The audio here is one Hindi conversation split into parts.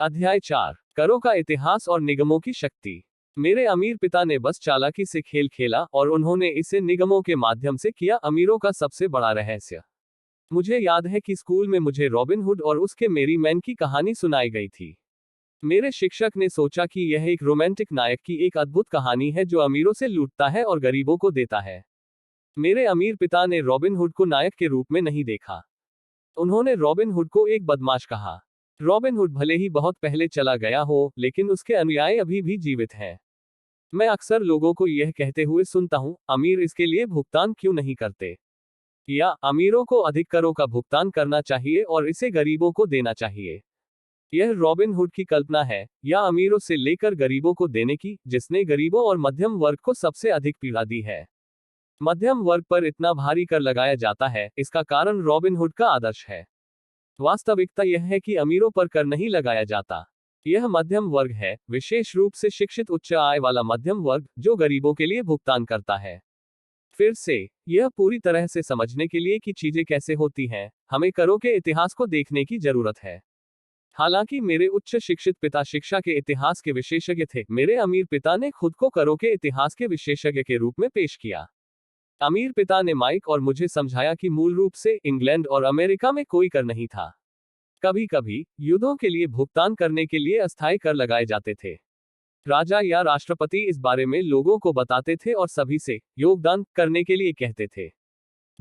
अध्याय 4, करों का इतिहास और निगमों की शक्ति। मेरे अमीर पिता ने बस चालाकी से खेल खेला और उन्होंने इसे निगमों के माध्यम से किया। अमीरों का सबसे बड़ा रहस्य। मुझे याद है कि स्कूल में मुझे रॉबिन हुड और उसके मेरी मैन की कहानी सुनाई गई थी। मेरे शिक्षक ने सोचा कि यह एक रोमांटिक नायक की एक अद्भुत कहानी है जो अमीरों से लूटता है और गरीबों को देता है। मेरे अमीर पिता ने रॉबिन हुड को नायक के रूप में नहीं देखा। उन्होंने रॉबिन हुड को एक बदमाश कहा। रॉबिन हुड भले ही बहुत पहले चला गया हो, लेकिन उसके अनुयायी अभी भी जीवित हैं। मैं अक्सर लोगों को यह कहते हुए सुनता हूं, अमीर इसके लिए भुगतान क्यों नहीं करते? या अमीरों को अधिक करों का भुगतान करना चाहिए और इसे गरीबों को देना चाहिए। यह रॉबिन हुड की कल्पना है, या अमीरों से लेकर गरीबों को देने की, जिसने गरीबों और मध्यम वर्ग को सबसे अधिक पीड़ा दी है। मध्यम वर्ग पर इतना भारी कर लगाया जाता है, इसका कारण रॉबिन हुड का आदर्श है। वास्तविकता यह है कि अमीरों पर कर नहीं लगाया जाता। यह मध्यम वर्ग है, विशेष रूप से शिक्षित उच्च आय वाला मध्यम वर्ग, जो गरीबों के लिए भुगतान करता है। फिर से, यह पूरी तरह से समझने के लिए कि चीजें कैसे होती हैं, हमें करों के इतिहास को देखने की जरूरत है। हालांकि मेरे उच्च शिक्षित पिता शिक्षा के इतिहास के विशेषज्ञ थे, मेरे अमीर पिता ने खुद को करों के इतिहास के विशेषज्ञ के रूप में पेश किया। अमीर पिता ने माइक और मुझे समझाया कि मूल रूप से इंग्लैंड और अमेरिका में कोई कर नहीं था। कभी कभी युद्धों के लिए भुगतान करने के लिए अस्थायी कर लगाए जाते थे। राजा या राष्ट्रपति इस बारे में लोगों को बताते थे और सभी से योगदान करने के लिए कहते थे।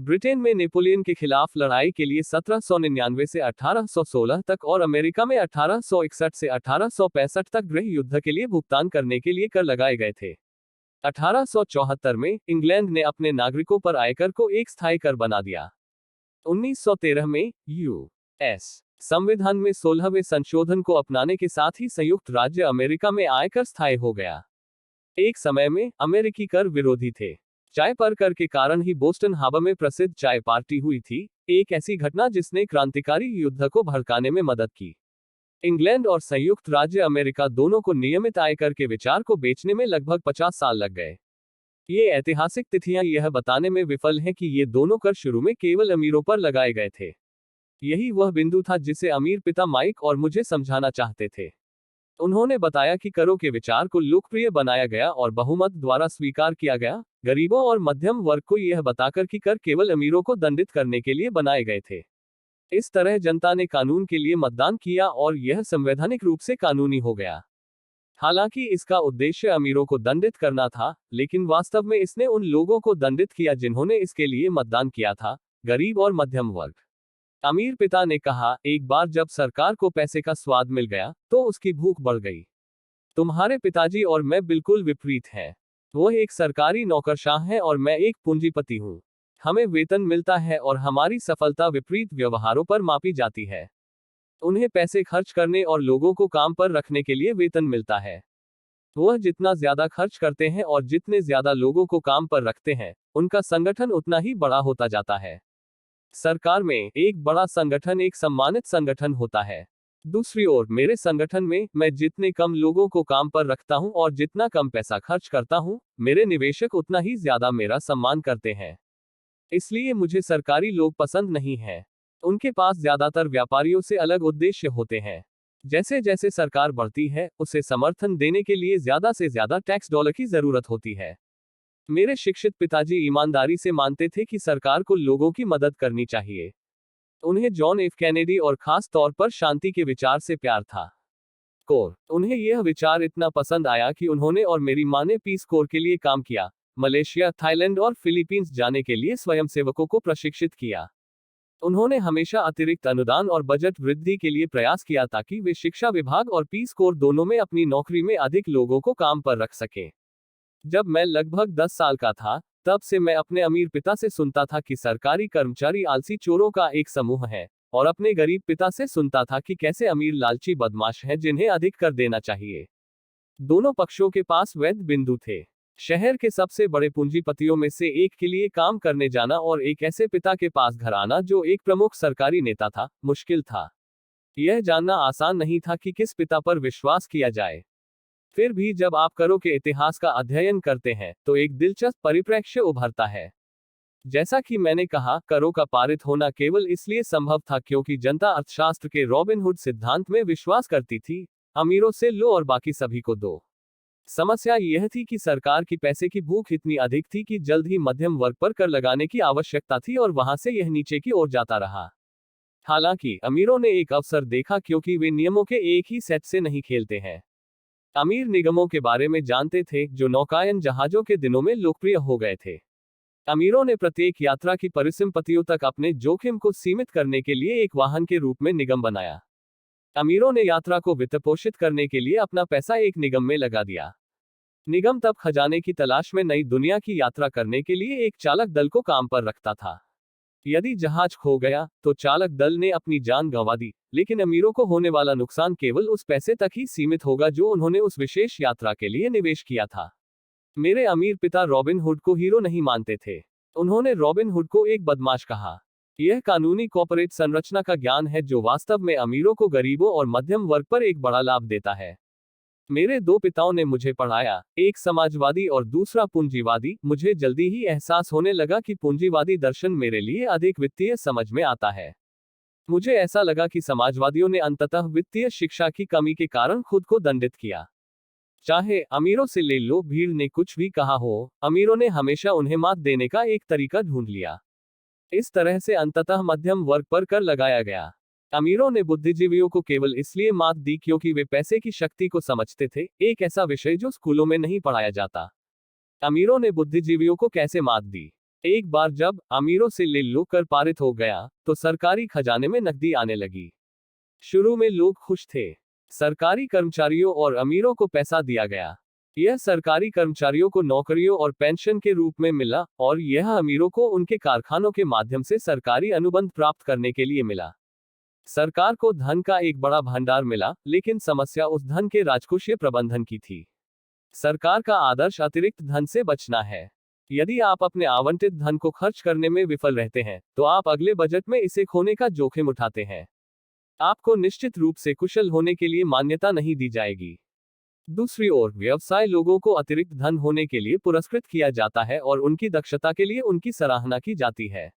ब्रिटेन में नेपोलियन के खिलाफ लड़ाई के लिए 1799 से 1816 तक और अमेरिका में 1861 से 1865 तक गृह युद्ध के लिए भुगतान करने के लिए कर लगाए गए थे। 1874 में इंग्लैंड ने अपने नागरिकों पर आयकर को एक स्थायी कर बना दिया। 1913 में यूएस संविधान में 16वें संशोधन को अपनाने के साथ ही संयुक्त राज्य अमेरिका में आयकर स्थायी हो गया। एक समय में अमेरिकी कर विरोधी थे। चाय पर कर के कारण ही बोस्टन हार्बर में प्रसिद्ध चाय पार्टी हुई थी, एक ऐसी घटना जिसने क्रांतिकारी युद्ध को भड़काने में मदद की। इंग्लैंड और संयुक्त राज्य अमेरिका दोनों को नियमित आयकर के विचार को बेचने में लगभग 50 साल लग गए। ये ऐतिहासिक तिथियां यह बताने में विफल हैं कि ये दोनों कर शुरू में केवल अमीरों पर लगाए गए थे। यही वह बिंदु था जिसे अमीर पिता माइक और मुझे समझाना चाहते थे। उन्होंने बताया कि करों के विचार को लोकप्रिय बनाया गया और बहुमत द्वारा स्वीकार किया गया, गरीबों और मध्यम वर्ग को यह बताकर कि कर केवल अमीरों को दंडित करने के लिए बनाए गए थे। इस तरह जनता ने कानून के लिए मतदान किया और यह संवैधानिक रूप से कानूनी हो गया। हालांकि इसका उद्देश्य अमीरों को दंडित करना था, लेकिन वास्तव में इसने उन लोगों को दंडित किया जिन्होंने इसके लिए मतदान किया था, गरीब और मध्यम वर्ग। अमीर पिता ने कहा, एक बार जब सरकार को पैसे का स्वाद मिल गया, तो उसकी भूख बढ़ गई। तुम्हारे पिताजी और मैं बिल्कुल विपरीत हैं। वो एक सरकारी नौकरशाह है और मैं एक पूंजीपति हूँ। हमें वेतन मिलता है और हमारी सफलता विपरीत व्यवहारों पर मापी जाती है। उन्हें पैसे खर्च करने और लोगों को काम पर रखने के लिए वेतन मिलता है। वह जितना ज्यादा खर्च करते हैं और जितने ज्यादा लोगों को काम पर रखते हैं, उनका संगठन उतना ही बड़ा होता जाता है। सरकार में एक बड़ा संगठन एक सम्मानित संगठन होता है। दूसरी ओर मेरे संगठन में मैं जितने कम लोगों को काम पर रखता हूं और जितना कम पैसा खर्च करता हूं, मेरे निवेशक उतना ही ज्यादा मेरा सम्मान करते हैं। इसलिए मुझे सरकारी लोग पसंद नहीं है। उनके पास ज्यादातर व्यापारियों से अलग उद्देश्य होते हैं। जैसे जैसे सरकार बढ़ती है, उसे समर्थन देने के लिए ज्यादा से ज्यादा टैक्स डॉलर की जरूरत होती है। मेरे शिक्षित पिताजी ईमानदारी से मानते थे कि सरकार को लोगों की मदद करनी चाहिए। उन्हें जॉन एफ कैनेडी और खास तौर पर शांति के विचार से प्यार था। कोर, उन्हें यह विचार इतना पसंद आया कि उन्होंने और मेरी मां ने पीस कोर के लिए काम किया, मलेशिया, थाईलैंड और फिलीपींस जाने के लिए स्वयंसेवकों को प्रशिक्षित किया। उन्होंने हमेशा अतिरिक्त अनुदान और बजट वृद्धि के लिए प्रयास किया ताकि वे शिक्षा विभाग और पीस कोर दोनों में अपनी नौकरी में अधिक लोगों को काम पर रख सकें। जब मैं लगभग 10 साल का था, तब से मैं अपने अमीर पिता से सुनता था कि सरकारी कर्मचारी आलसी चोरों का एक समूह है, और अपने गरीब पिता से सुनता था कि कैसे अमीर लालची बदमाश हैं जिन्हें अधिक कर देना चाहिए। दोनों पक्षों के पास वैध बिंदु थे। शहर के सबसे बड़े पूंजीपतियों में से एक के लिए काम करने जाना और एक ऐसे पिता के पास घर आना जो एक प्रमुख सरकारी नेता था, मुश्किल था। यह जानना आसान नहीं था कि किस पिता पर विश्वास किया जाए। फिर भी जब आप करों के इतिहास का अध्ययन करते हैं, तो एक दिलचस्प परिप्रेक्ष्य उभरता है। जैसा कि मैंने कहा, करों का पारित होना केवल इसलिए संभव था क्योंकि जनता अर्थशास्त्र के रॉबिनहुड सिद्धांत में विश्वास करती थी, अमीरों से लो और बाकी सभी को दो। समस्या यह थी कि सरकार की पैसे की भूख इतनी अधिक थी कि जल्द ही मध्यम वर्ग पर कर लगाने की आवश्यकता थी और वहां से यह नीचे की ओर जाता रहा। हालांकि अमीरों ने एक अवसर देखा क्योंकि वे नियमों के एक ही सेट से नहीं खेलते हैं। अमीर निगमों के बारे में जानते थे जो नौकायन जहाजों के दिनों में लोकप्रिय हो गए थे। अमीरों ने प्रत्येक यात्रा की परिसंपत्तियों तक अपने जोखिम को सीमित करने के लिए एक वाहन के रूप में निगम बनाया। अमीरों ने यात्रा को वित्तपोषित करने के लिए अपना पैसा एक निगम में लगा दिया। निगम तब खजाने की तलाश में नई दुनिया की यात्रा करने के लिए एक चालक दल को काम पर रखता था। यदि जहाज खो गया तो चालक दल ने अपनी जान गंवा दी, लेकिन अमीरों को होने वाला नुकसान केवल उस पैसे तक ही सीमित होगा जो उन्होंने उस विशेष यात्रा के लिए निवेश किया था। मेरे अमीर पिता रॉबिन हुड को हीरो नहीं मानते थे। उन्होंने रॉबिन हुड को एक बदमाश कहा। यह कानूनी कॉर्पोरेट संरचना का ज्ञान है जो वास्तव में अमीरों को गरीबों और मध्यम वर्ग पर एक बड़ा लाभ देता है। मेरे दो पिताओं ने मुझे पढ़ाया, एक समाजवादी और दूसरा पूंजीवादी। मुझे जल्दी ही एहसास होने लगा कि पूंजीवादी दर्शन मेरे लिए अधिक वित्तीय समझ में आता है। मुझे ऐसा लगा कि समाजवादियों ने अंततः वित्तीय शिक्षा की कमी के कारण खुद को दंडित किया। चाहे अमीरों से ले लो, भीड़ ने कुछ भी कहा हो, अमीरों ने हमेशा उन्हें मात देने का एक तरीका ढूंढ लिया। इस तरह से अंततः मध्यम वर्ग पर कर लगाया गया। अमीरों ने बुद्धिजीवियों को केवल इसलिए मात दी क्योंकि वे पैसे की शक्ति को समझते थे, एक ऐसा विषय जो स्कूलों में नहीं पढ़ाया जाता। अमीरों ने बुद्धिजीवियों को कैसे मात दी? एक बार जब अमीरों से ले लो कर पारित हो गया, तो सरकारी खजाने में नकदी आने लगी। शुरू में लोग खुश थे। सरकारी कर्मचारियों और अमीरों को पैसा दिया गया। यह सरकारी कर्मचारियों को नौकरियों और पेंशन के रूप में मिला और यह अमीरों को उनके कारखानों के माध्यम से सरकारी अनुबंध प्राप्त करने के लिए मिला। सरकार को धन का एक बड़ा भंडार मिला, लेकिन समस्या उस धन के राजकोषीय प्रबंधन की थी। सरकार का आदर्श अतिरिक्त धन से बचना है। यदि आप अपने आवंटित धन को खर्च करने में विफल रहते हैं, तो आप अगले बजट में इसे खोने का जोखिम उठाते हैं। आपको निश्चित रूप से कुशल होने के लिए मान्यता नहीं दी जाएगी। दूसरी ओर, व्यवसाय लोगों को अतिरिक्त धन होने के लिए पुरस्कृत किया जाता है और उनकी दक्षता के लिए उनकी सराहना की जाती है।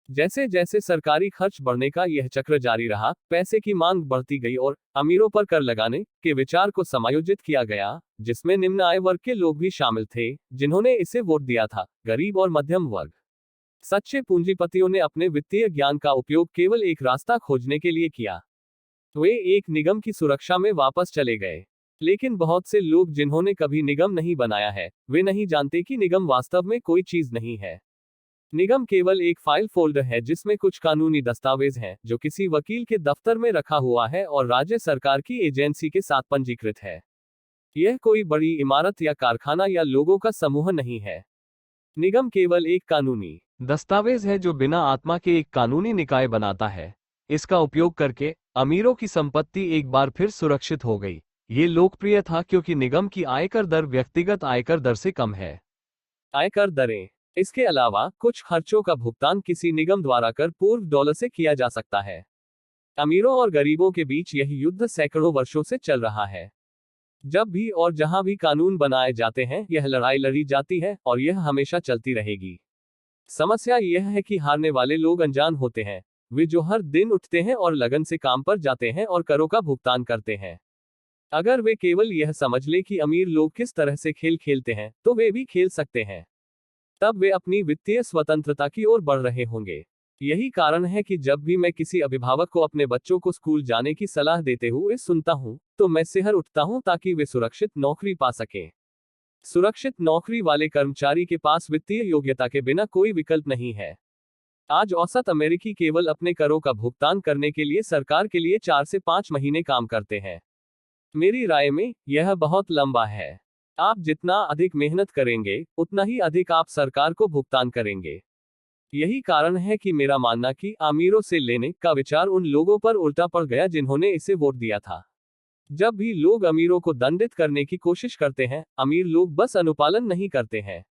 जैसे जैसे सरकारी खर्च बढ़ने का यह चक्र जारी रहा, पैसे की मांग बढ़ती गई और अमीरों पर कर लगाने के विचार को समायोजित किया गया, जिसमें निम्न आय वर्ग के लोग भी शामिल थे, जिन्होंने इसे वोट दिया था, गरीब और मध्यम वर्ग। सच्चे पूंजीपतियों ने अपने वित्तीय ज्ञान का उपयोग केवल एक रास्ता खोजने के लिए किया। वे एक निगम की सुरक्षा में वापस चले गए। लेकिन बहुत से लोग जिन्होंने कभी निगम नहीं बनाया है, वे नहीं जानते कि निगम वास्तव में कोई चीज नहीं है। निगम केवल एक फाइल फोल्डर है जिसमें कुछ कानूनी दस्तावेज हैं, जो किसी वकील के दफ्तर में रखा हुआ है और राज्य सरकार की एजेंसी के साथ पंजीकृत है। यह कोई बड़ी इमारत या कारखाना या लोगों का समूह नहीं है। निगम केवल एक कानूनी दस्तावेज है जो बिना आत्मा के एक कानूनी निकाय बनाता है। इसका उपयोग करके अमीरों की संपत्ति एक बार फिर सुरक्षित हो गई। ये लोकप्रिय था क्योंकि निगम की आयकर दर व्यक्तिगत आयकर दर से कम है। आयकर दरें। इसके अलावा कुछ खर्चों का भुगतान किसी निगम द्वारा कर पूर्व डॉलर से किया जा सकता है। अमीरों और गरीबों के बीच यह युद्ध सैकड़ों वर्षों से चल रहा है। जब भी और जहां भी कानून बनाए जाते हैं, यह लड़ाई लड़ी जाती है और यह हमेशा चलती रहेगी। समस्या यह है कि हारने वाले लोग अनजान होते हैं। वे जो हर दिन उठते हैं और लगन से काम पर जाते हैं और करों का भुगतान करते हैं। अगर वे केवल यह समझ ले कि अमीर लोग किस तरह से खेल खेलते हैं, तो वे भी खेल सकते हैं। तब वे अपनी वित्तीय स्वतंत्रता की ओर बढ़ रहे होंगे। यही कारण है कि जब भी मैं किसी अभिभावक को अपने बच्चों को स्कूल जाने की सलाह देते हुए सुनता हूं, तो मैं सिहर उठता हूं ताकि वे सुरक्षित नौकरी पा सकें। सुरक्षित नौकरी वाले कर्मचारी के पास वित्तीय योग्यता के बिना कोई विकल्प नहीं है। आज औसत अमेरिकी केवल अपने करों का भुगतान करने के लिए सरकार के लिए 4 से 5 महीने काम करते हैं। मेरी राय में यह बहुत लंबा है। आप जितना अधिक मेहनत करेंगे, उतना ही अधिक आप सरकार को भुगतान करेंगे। यही कारण है कि मेरा मानना कि अमीरों से लेने का विचार उन लोगों पर उल्टा पड़ गया जिन्होंने इसे वोट दिया था। जब भी लोग अमीरों को दंडित करने की कोशिश करते हैं, अमीर लोग बस अनुपालन नहीं करते हैं,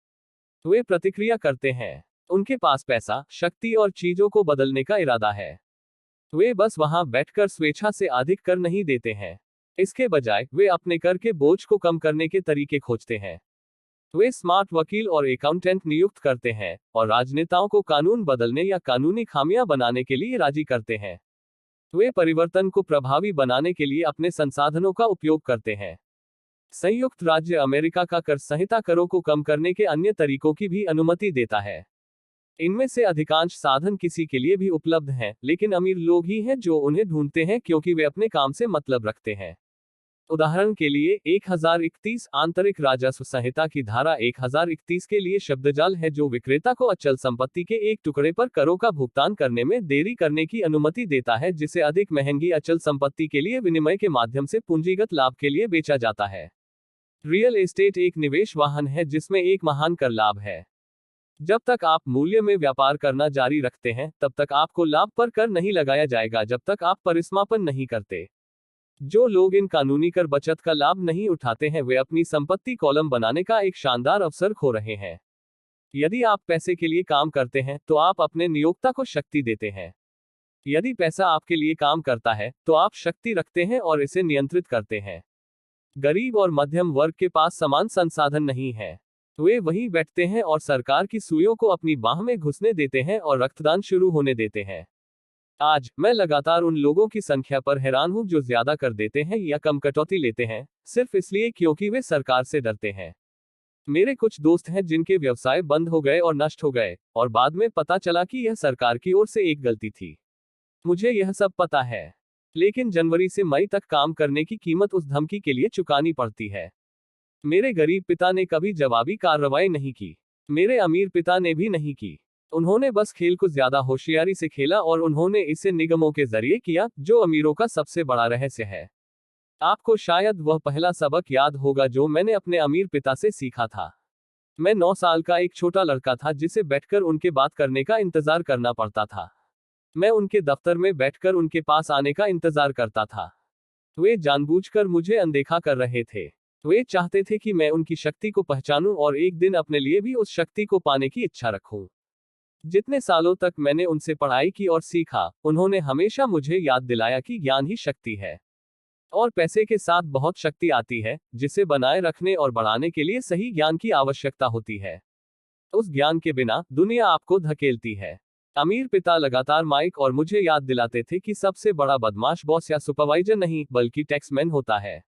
वे प्रतिक्रिया करते हैं। उनके पास पैसा, शक्ति और चीजों को बदलने का इरादा है। वे बस वहां बैठकर स्वेच्छा से अधिक कर नहीं देते हैं। इसके बजाय वे अपने कर के बोझ को कम करने के तरीके खोजते हैं। वे स्मार्ट वकील और अकाउंटेंट नियुक्त करते हैं और राजनेताओं को कानून बदलने या कानूनी खामियां बनाने के लिए राजी करते हैं। वे परिवर्तन को प्रभावी बनाने के लिए अपने संसाधनों का उपयोग करते हैं। संयुक्त राज्य अमेरिका का कर संहिता करों को कम करने के अन्य तरीकों की भी अनुमति देता है। इनमें से अधिकांश साधन किसी के लिए भी उपलब्ध हैं, लेकिन अमीर लोग ही हैं जो उन्हें ढूंढते हैं क्योंकि वे अपने काम से मतलब रखते हैं। उदाहरण के लिए 1031 आंतरिक राजस्व संहिता की धारा 1031 के लिए शब्दजाल है जो विक्रेता को अचल संपत्ति के एक टुकड़े पर करों का भुगतान करने में देरी करने की अनुमति देता है जिसे अधिक महंगी अचल संपत्ति के लिए विनिमय के माध्यम से पूंजीगत लाभ के लिए बेचा जाता है। रियल एस्टेट एक निवेश वाहन है जिसमें एक महान कर लाभ है। जब तक आप मूल्य में व्यापार करना जारी रखते हैं तब तक आपको लाभ पर कर नहीं लगाया जाएगा जब तक आप परिसमापन नहीं करते। जो लोग इन कानूनी कर बचत का लाभ नहीं उठाते हैं वे अपनी संपत्ति कॉलम बनाने का एक शानदार अवसर खो रहे हैं। यदि आप पैसे के लिए काम करते हैं तो आप अपने नियोक्ता को शक्ति देते हैं। यदि पैसा आपके लिए काम करता है तो आप शक्ति रखते हैं और इसे नियंत्रित करते हैं। गरीब और मध्यम वर्ग के पास समान संसाधन नहीं है। वे वहीं बैठते हैं और सरकार की सुइयों को अपनी बाह में घुसने देते हैं और रक्तदान शुरू होने देते हैं। आज मैं लगातार उन लोगों की संख्या पर हैरान हूं जो ज्यादा कर देते हैं या कम कटौती लेते हैं सिर्फ इसलिए क्योंकि वे सरकार से डरते हैं। मेरे कुछ दोस्त हैं जिनके व्यवसाय बंद हो गए और नष्ट हो गए और बाद में पता चला कि यह सरकार की ओर से एक गलती थी। मुझे यह सब पता है, लेकिन जनवरी से मई तक काम करने की कीमत उस धमकी के लिए चुकानी पड़ती है। मेरे गरीब पिता ने कभी जवाबी कार्रवाई नहीं की। मेरे अमीर पिता ने भी नहीं की। उन्होंने बस खेल को ज्यादा होशियारी से खेला और उन्होंने इसे निगमों के जरिए किया जो अमीरों का सबसे बड़ा रहस्य है। आपको शायद वह पहला सबक याद होगा जो मैंने अपने अमीर पिता से सीखा था। मैं 9 साल का एक छोटा लड़का था जिसे बैठकर उनके बात करने का इंतजार करना पड़ता था। मैं उनके दफ्तर में बैठकर उनके पास आने का इंतजार करता था। वे जानबूझकर मुझे अनदेखा कर रहे थे। वे चाहते थे कि मैं उनकी शक्ति को पहचानूं और एक दिन अपने लिए भी उस शक्ति को पाने की इच्छा रखूं। जितने सालों तक मैंने उनसे पढ़ाई की और सीखा, उन्होंने हमेशा मुझे याद दिलाया कि ज्ञान ही शक्ति है और पैसे के साथ बहुत शक्ति आती है जिसे बनाए रखने और बढ़ाने के लिए सही ज्ञान की आवश्यकता होती है। उस ज्ञान के बिना दुनिया आपको धकेलती है। अमीर पिता लगातार माइक और मुझे याद दिलाते थे कि सबसे बड़ा बदमाश बॉस या सुपरवाइजर नहीं बल्कि टैक्समैन होता है।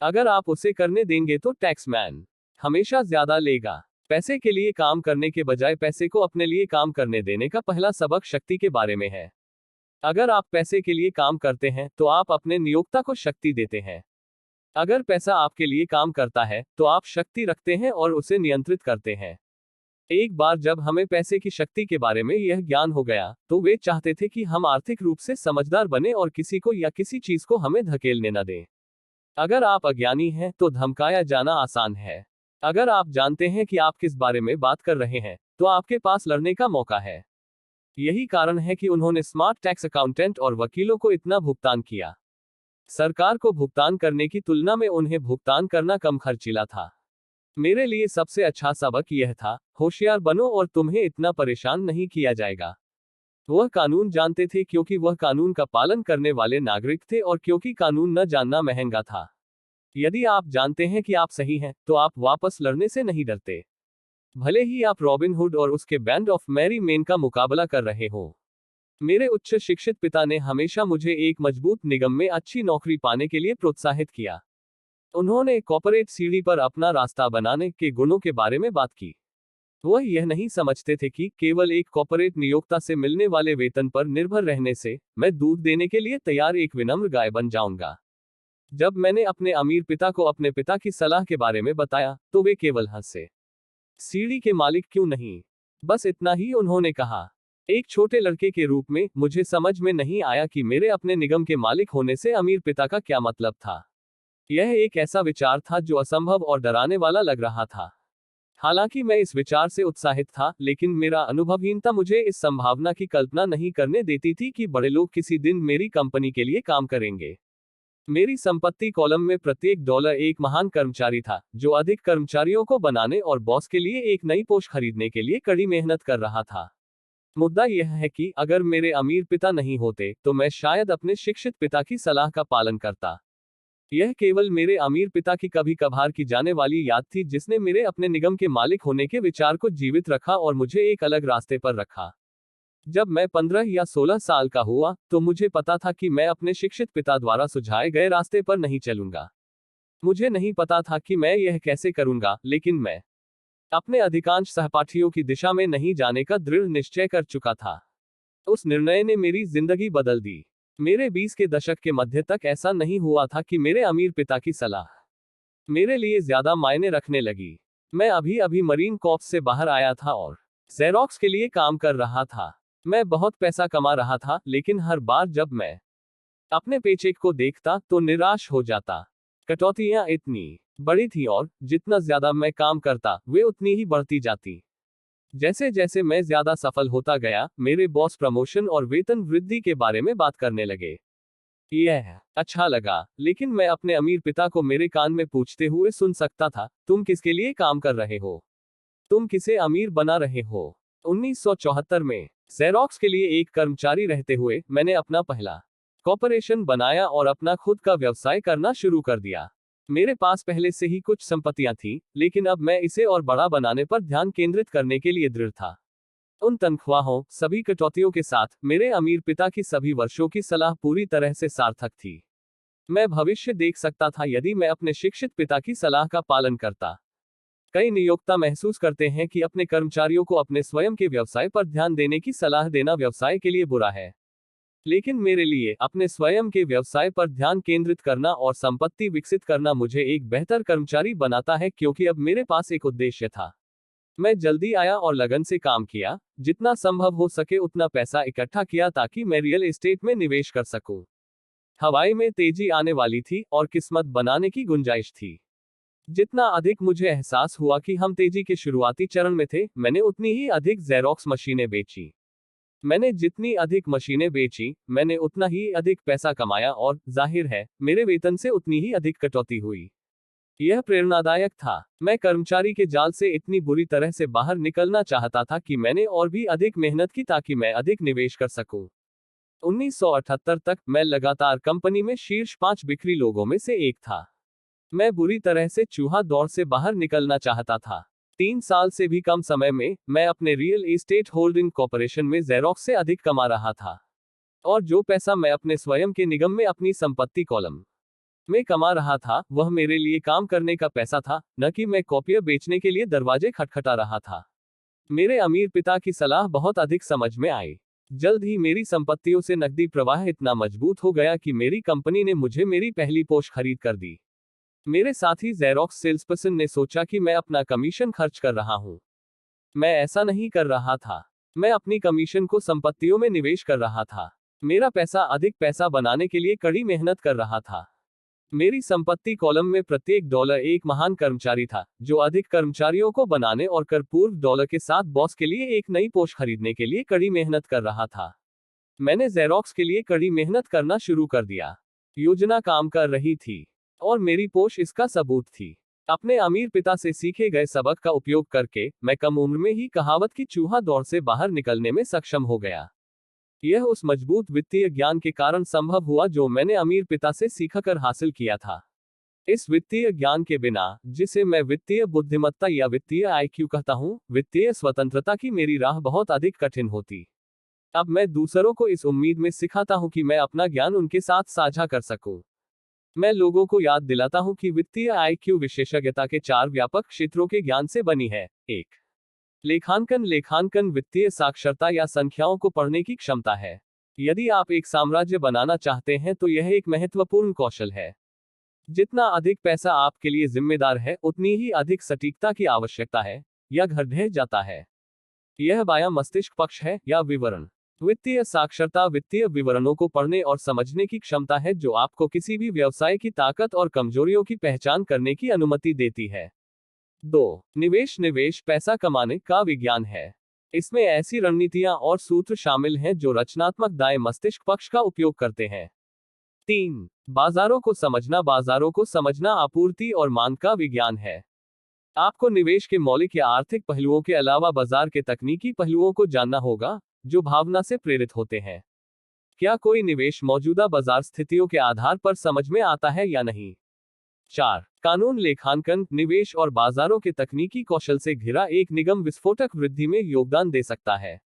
अगर आप उसे करने देंगे तो टैक्समैन हमेशा ज्यादा लेगा। पैसे के लिए काम करने के बजाय पैसे को अपने लिए काम करने देने का पहला सबक शक्ति के बारे में है। अगर आप पैसे के लिए काम करते हैं तो आप अपने नियोक्ता को शक्ति देते हैं। अगर पैसा आपके लिए काम करता है तो आप शक्ति रखते हैं और उसे नियंत्रित करते हैं। एक बार जब हमें पैसे की शक्ति के बारे में यह ज्ञान हो गया तो वे चाहते थे कि हम आर्थिक रूप से समझदार बने और किसी को या किसी चीज को हमें धकेलने न दें। अगर आप अज्ञानी हैं तो धमकाया जाना आसान है। अगर आप जानते हैं कि आप किस बारे में बात कर रहे हैं तो आपके पास लड़ने का मौका है। यही कारण है कि उन्होंने स्मार्ट टैक्स अकाउंटेंट और वकीलों को इतना भुगतान किया। सरकार को भुगतान करने की तुलना में उन्हें भुगतान करना कम खर्चीला था। मेरे लिए सबसे अच्छा सबक यह था, होशियार बनो और तुम्हें इतना परेशान नहीं किया जाएगा। वह कानून जानते थे क्योंकि वह कानून का पालन करने वाले नागरिक थे और क्योंकि कानून न जानना महंगा था। यदि आप जानते हैं कि आप सही हैं तो आप वापस लड़ने से नहीं डरते, भले ही आप रॉबिन हुड और उसके बैंड ऑफ मैरी मेन का मुकाबला कर रहे हो। मेरे उच्च शिक्षित पिता ने हमेशा मुझे एक मजबूत निगम में अच्छी नौकरी पाने के लिए प्रोत्साहित किया। उन्होंने कॉर्पोरेट सीढ़ी पर अपना रास्ता बनाने के गुणों के बारे में बात की। वह यह नहीं समझते थे कि केवल एक कॉर्पोरेट नियोक्ता से मिलने वाले वेतन पर निर्भर रहने से मैं दूध देने के लिए तैयार एक विनम्र गाय बन जाऊंगा। जब मैंने अपने अमीर पिता को अपने पिता की सलाह के बारे में बताया तो वे केवल हंसे। सीढ़ी के मालिक क्यों नहीं? बस इतना ही उन्होंने कहा। एक छोटे लड़के के रूप में मुझे समझ में नहीं आया कि मेरे अपने निगम के मालिक होने से अमीर पिता का क्या मतलब था। यह एक ऐसा विचार था जो असंभव और डराने वाला लग रहा था। हालांकि मैं इस विचार से उत्साहित था, लेकिन मेरा अनुभवहीनता मुझे इस संभावना की कल्पना नहीं करने देती थी कि बड़े लोग किसी दिन मेरी कंपनी के लिए काम करेंगे। मेरी संपत्ति कॉलम में प्रत्येक डॉलर एक महान कर्मचारी था जो अधिक कर्मचारियों को बनाने और बॉस के लिए एक नई पोस्ट खरीदने के लिए कड़ी मेहनत कर रहा था। मुद्दा यह है कि अगर मेरे अमीर पिता नहीं होते तो मैं शायद अपने शिक्षित पिता की सलाह का पालन करता। यह केवल मेरे अमीर पिता की कभी कभार की जाने वाली याद थी, जिसने मेरे अपने निगम के मालिक होने के विचार को जीवित रखा और मुझे एक अलग रास्ते पर रखा। जब मैं 15 या 16 साल का हुआ तो मुझे पता था कि मैं अपने शिक्षित पिता द्वारा सुझाए गए रास्ते पर नहीं चलूंगा। मुझे नहीं पता था कि मैं यह कैसे करूंगा, लेकिन मैं अपने अधिकांश सहपाठियों की दिशा में नहीं जाने का दृढ़ निश्चय कर चुका था। उस निर्णय ने मेरी जिंदगी बदल दी। मेरे 20 के दशक के मध्य तक ऐसा नहीं हुआ था कि मेरे अमीर पिता की सलाह मेरे लिए ज्यादा मायने रखने लगी। मैं अभी अभी मरीन कॉर्प्स से बाहर आया था और जेरोक्स के लिए काम कर रहा था। मैं बहुत पैसा कमा रहा था, लेकिन हर बार जब मैं अपने पेचेक को देखता तो निराश हो जाता। कटौतियां इतनी बड़ी थी और जितना ज्यादा मैं काम करता वे उतनी ही बढ़ती जाती। जैसे जैसे मैं ज्यादा सफल होता गया, मेरे बॉस प्रमोशन और वेतन वृद्धि के बारे में बात करने लगे। यह अच्छा लगा, लेकिन मैं अपने अमीर पिता को मेरे कान में पूछते हुए सुन सकता था, तुम किसके लिए काम कर रहे हो? तुम किसे अमीर बना रहे हो? 1974 में जेरोक्स के लिए एक कर्मचारी रहते हुए मैंने अपना पहला कॉर्पोरेशन बनाया और अपना खुद का व्यवसाय करना शुरू कर दिया। मेरे पास पहले से ही कुछ संपत्तियां थीं, लेकिन अब मैं इसे और बड़ा बनाने पर ध्यान केंद्रित करने के लिए दृढ़ था। उन तनख्वाहों, सभी कटौतियों के साथ मेरे अमीर पिता की सभी वर्षों की सलाह पूरी तरह से सार्थक थी। मैं भविष्य देख सकता था यदि मैं अपने शिक्षित पिता की सलाह का पालन करता। कई नियोक्ता महसूस करते हैं कि अपने कर्मचारियों को अपने स्वयं के व्यवसाय पर ध्यान देने की सलाह देना व्यवसाय के लिए बुरा है। लेकिन मेरे लिए अपने स्वयं के व्यवसाय पर ध्यान केंद्रित करना और संपत्ति विकसित करना मुझे एक बेहतर कर्मचारी बनाता है, क्योंकि अब मेरे पास एक उद्देश्य था। मैं जल्दी आया और लगन से काम किया, जितना संभव हो सके उतना पैसा इकट्ठा किया ताकि मैं रियल एस्टेट में निवेश कर सकूं। हवाई में तेजी आने वाली थी और किस्मत बनाने की गुंजाइश थी। जितना अधिक मुझे एहसास हुआ कि हम तेजी के शुरुआती चरण में थे, मैंने उतनी ही अधिक जेरोक्स मशीनें बेची। मैंने जितनी अधिक मशीनें बेची, मैंने उतना ही अधिक पैसा कमाया और जाहिर है, मेरे वेतन से उतनी ही अधिक कटौती हुई। यह प्रेरणादायक था। मैं कर्मचारी के जाल से इतनी बुरी तरह से बाहर निकलना चाहता था कि मैंने और भी अधिक मेहनत की ताकि मैं अधिक निवेश कर सकूं। 1978 तक मैं लगातार कंपनी में शीर्ष 5 बिक्री लोगों में से एक था। मैं बुरी तरह से चूहा दौड़ से बाहर निकलना चाहता था। 3 साल से भी कम समय में मैं अपने रियल एस्टेट होल्डिंग कॉर्पोरेशन में जेरोक्स से अधिक कमा रहा था। और जो पैसा मैं अपने स्वयं के निगम में अपनी संपत्ति कॉलम में कमा रहा था, वह मेरे लिए काम करने का पैसा था, न कि मैं कॉपियां बेचने के लिए दरवाजे खटखटा रहा था। मेरे अमीर पिता की सलाह बहुत अधिक समझ में आई। जल्द ही मेरी संपत्तियों से नकदी प्रवाह इतना मजबूत हो गया कि मेरी कंपनी ने मुझे मेरी पहली पोश खरीद कर दी। मेरे साथी जेरोक्स सेल्सपर्सन ने सोचा कि मैं अपना कमीशन खर्च कर रहा हूं। मैं ऐसा नहीं कर रहा था। मैं अपनी कमीशन को संपत्तियों में निवेश कर रहा था। मेरा पैसा अधिक पैसा बनाने के लिए कड़ी मेहनत कर रहा था। मेरी संपत्ति कॉलम में प्रत्येक डॉलर एक महान कर्मचारी था, जो अधिक कर्मचारियों को बनाने और कर पूर्व डॉलर के साथ बॉस के लिए एक नई पोस्ट खरीदने के लिए कड़ी मेहनत कर रहा था। मैंने जेरोक्स के लिए कड़ी मेहनत करना शुरू कर दिया। योजना काम कर रही थी और मेरी पोश इसका सबूत थी। अपने अमीर पिता से सीखे गए सबक का उपयोग करके मैं कम उम्र में ही कहावत की चूहा दौड़ से बाहर निकलने में सक्षम हो गया। यह उस मजबूत वित्तीय ज्ञान के कारण संभव हुआ जो मैंने अमीर पिता से सीखकर हासिल किया था। इस वित्तीय ज्ञान के बिना, जिसे मैं वित्तीय बुद्धिमत्ता या वित्तीय आईक्यू कहता हूं, वित्तीय स्वतंत्रता की मेरी राह बहुत अधिक कठिन होती। अब मैं दूसरों को इस उम्मीद में सिखाता हूं कि मैं अपना ज्ञान उनके साथ साझा कर सकूं। मैं लोगों को याद दिलाता हूं कि वित्तीय आईक्यू विशेषज्ञता के 4 व्यापक क्षेत्रों के ज्ञान से बनी है। 1. लेखांकन। लेखांकन वित्तीय साक्षरता या संख्याओं को पढ़ने की क्षमता है। यदि आप एक साम्राज्य बनाना चाहते हैं तो यह एक महत्वपूर्ण कौशल है। जितना अधिक पैसा आपके लिए जिम्मेदार है, उतनी ही अधिक सटीकता की आवश्यकता है, या घर ढह जाता है। यह बायां मस्तिष्क पक्ष है या विवरण। वित्तीय साक्षरता वित्तीय विवरणों को पढ़ने और समझने की क्षमता है, जो आपको किसी भी व्यवसाय की ताकत और कमजोरियों की पहचान करने की अनुमति देती है। 2. निवेश। निवेश पैसा कमाने का विज्ञान है। इसमें ऐसी रणनीतियां और सूत्र शामिल हैं जो रचनात्मक दाएं मस्तिष्क पक्ष का उपयोग करते हैं। 3. बाजारों को समझना। बाजारों को समझना आपूर्ति और मांग का विज्ञान है। आपको निवेश के मौलिक या आर्थिक पहलुओं के अलावा बाजार के तकनीकी पहलुओं को जानना होगा, जो भावना से प्रेरित होते हैं। क्या कोई निवेश मौजूदा बाजार स्थितियों के आधार पर समझ में आता है या नहीं? 4. कानून, लेखांकन, निवेश और बाजारों के तकनीकी कौशल से घिरा एक निगम विस्फोटक वृद्धि में योगदान दे सकता है।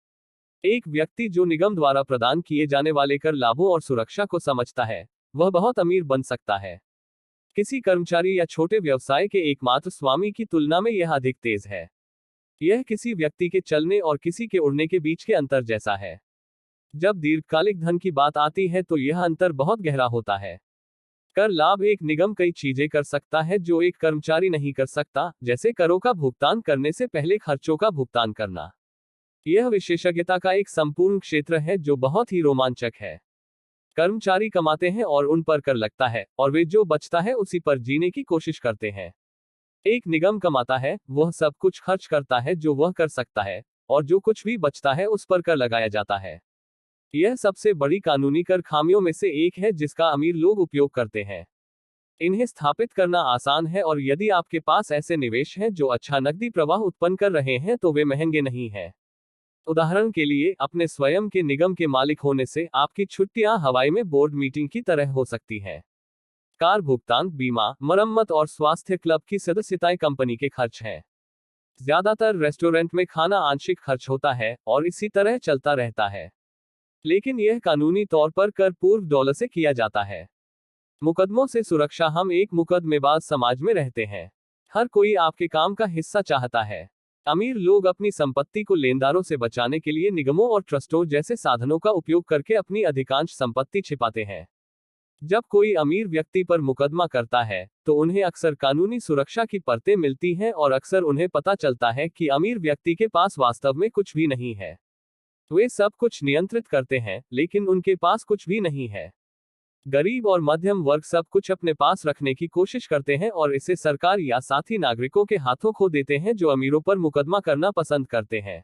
एक व्यक्ति जो निगम द्वारा प्रदान किए जाने वाले कर लाभों और सुरक्षा को समझता है, वह बहुत अमीर बन सकता है। किसी कर्मचारी या छोटे व्यवसाय के एकमात्र स्वामी की तुलना में यह अधिक तेज है। यह किसी व्यक्ति के चलने और किसी के उड़ने के बीच के अंतर जैसा है। जब दीर्घकालिक धन की बात आती है तो यह अंतर बहुत गहरा होता है। कर लाभ, एक निगम कई चीजें कर सकता है जो एक कर्मचारी नहीं कर सकता, जैसे करों का भुगतान करने से पहले खर्चों का भुगतान करना। यह विशेषज्ञता का एक संपूर्ण क्षेत्र है जो बहुत ही रोमांचक है। कर्मचारी कमाते हैं और उन पर कर लगता है, और वे जो बचता है उसी पर जीने की कोशिश करते हैं। एक निगम कमाता है, वह सब कुछ खर्च करता है जो वह कर सकता है, और जो कुछ भी बचता है उस पर कर लगाया जाता है। यह सबसे बड़ी कानूनी कर खामियों में से एक है जिसका अमीर लोग उपयोग करते हैं। इन्हें स्थापित करना आसान है, और यदि आपके पास ऐसे निवेश हैं जो अच्छा नकदी प्रवाह उत्पन्न कर रहे हैं तो वे महंगे नहीं हैं। उदाहरण के लिए, अपने स्वयं के निगम के मालिक होने से आपकी छुट्टियां हवाई में बोर्ड मीटिंग की तरह हो सकती हैं। कार भुगतान, बीमा, मरम्मत और स्वास्थ्य क्लब की सदस्यताएं कंपनी के खर्च हैं। ज्यादातर रेस्टोरेंट में खाना आंशिक खर्च होता है और इसी तरह चलता रहता है, लेकिन यह कानूनी तौर पर कर पूर्व डॉलर से किया जाता है। मुकदमों से सुरक्षा, हम एक मुकदमेबाज समाज में रहते हैं। हर कोई आपके काम का हिस्सा चाहता है। अमीर लोग अपनी संपत्ति को लेनदारों से बचाने के लिए निगमों और ट्रस्टों जैसे साधनों का उपयोग करके अपनी अधिकांश संपत्ति छिपाते हैं। जब कोई अमीर व्यक्ति पर मुकदमा करता है तो उन्हें अक्सर कानूनी सुरक्षा की परतें मिलती हैं, और अक्सर उन्हें पता चलता है कि अमीर व्यक्ति के पास वास्तव में कुछ भी नहीं है। वे सब कुछ नियंत्रित करते हैं, लेकिन उनके पास कुछ भी नहीं है। गरीब और मध्यम वर्ग सब कुछ अपने पास रखने की कोशिश करते हैं और इसे सरकार या साथी नागरिकों के हाथों खो देते हैं जो अमीरों पर मुकदमा करना पसंद करते हैं।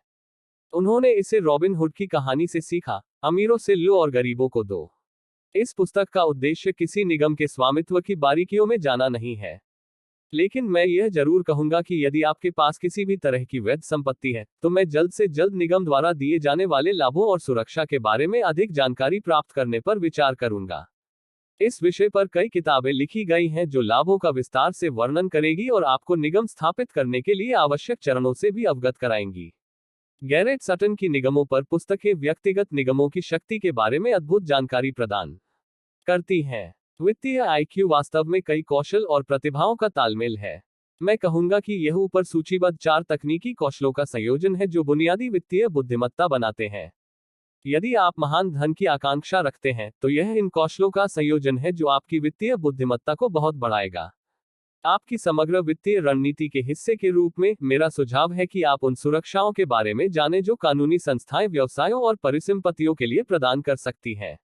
उन्होंने इसे रॉबिन हुड की कहानी से सीखा, अमीरों से लो और गरीबों को दो। इस पुस्तक का उद्देश्य किसी निगम के स्वामित्व की बारीकियों में जाना नहीं है, लेकिन मैं यह जरूर कहूंगा कि यदि आपके पास किसी भी तरह की वैध संपत्ति है तो मैं जल्द से जल्द निगम द्वारा दिए जाने वाले लाभों और सुरक्षा के बारे में अधिक जानकारी प्राप्त करने पर विचार करूंगा। इस विषय पर कई किताबें लिखी गई हैं जो लाभों का विस्तार से वर्णन करेगी और आपको निगम स्थापित करने के लिए आवश्यक चरणों से भी अवगत कराएंगी। गैरेट सटन की निगमों पर पुस्तकें व्यक्तिगत निगमों की शक्ति के बारे में अद्भुत जानकारी प्रदान करती हैं। वित्तीय आईक्यू वास्तव में कई कौशल और प्रतिभाओं का तालमेल है। मैं कहूंगा कि यह ऊपर सूचीबद्ध 4 तकनीकी कौशलों का संयोजन है जो बुनियादी वित्तीय बुद्धिमत्ता बनाते हैं। यदि आप महान धन की आकांक्षा रखते हैं तो यह इन कौशलों का संयोजन है जो आपकी वित्तीय बुद्धिमत्ता को बहुत बढ़ाएगा। आपकी समग्र वित्तीय रणनीति के हिस्से के रूप में मेरा सुझाव है कि आप उन सुरक्षाओं के बारे में जानें जो कानूनी संस्थाएं व्यवसायों और परिसंपत्तियों के लिए प्रदान कर सकती हैं।